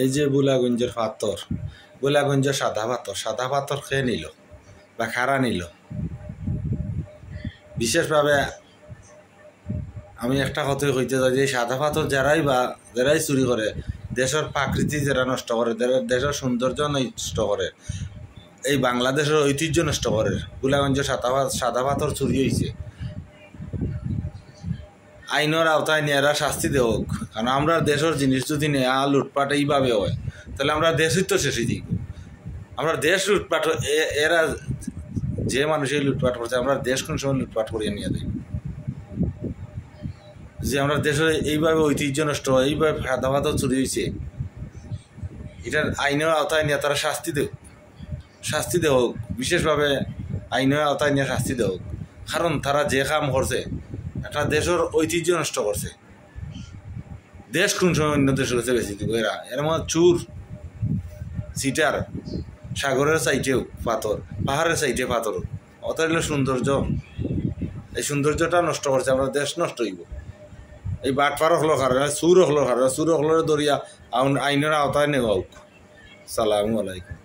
এই যে বুলাগঞ্জের পাথর, বুলাগঞ্জের সাদা পাথর খেয়ে নিল বা খাড়া নিল। বিশেষভাবে আমি একটা কথাই কইতে চাই যে সাদা পাথর যারাই চুরি করে, দেশের প্রাকৃতি যারা নষ্ট করে, দেশের সৌন্দর্য নষ্ট করে, এই বাংলাদেশের ঐতিহ্য নষ্ট করে। বুলাগঞ্জের সাদা পাথর চুরি হয়েছে, আইনের আওতায় নিয়ে এরা শাস্তি দেওয়া হোক। কারণ আমরা দেশের জিনিস যদি নেয়া লুটপাট এইভাবে হয়, তাহলে আমরা দেশই তো শেষে দিব। আমরা দেশ লুটপাট, এরা যে মানুষই লুটপাট করছে, আমরা দেশ কোন সময় লুটপাট করিয়ে নিয়ে দিই। যে আমরা দেশের এইভাবে ঐতিহ্য নষ্ট হয়, এইভাবে সাদা পাথর চুরি হয়েছে, এটার আইনের আওতায় নিয়ে তারা শাস্তি দেওয়া হোক। বিশেষভাবে আইনের আওতায় নিয়ে শাস্তি দেওয়া হোক। কারণ তারা যে কাম করছে, একটা দেশের ঐতিহ্য নষ্ট করছে। দেশ কোন সময় অন্য দেশের কাছে বেশি দিব। এর মধ্যে চুর সিটার, সাগরের সাইডেও পাথর, পাহাড়ের সাইডে পাথর, অত হইল সৌন্দর্য। এই সৌন্দর্যটা নষ্ট করছে, আমরা দেশ নষ্ট হইব। এই বাটপার হলো কারণে, চুর হলো দরিয়া আইনের আওতায় নেওয়া হোক। সালামু আলাইকুম।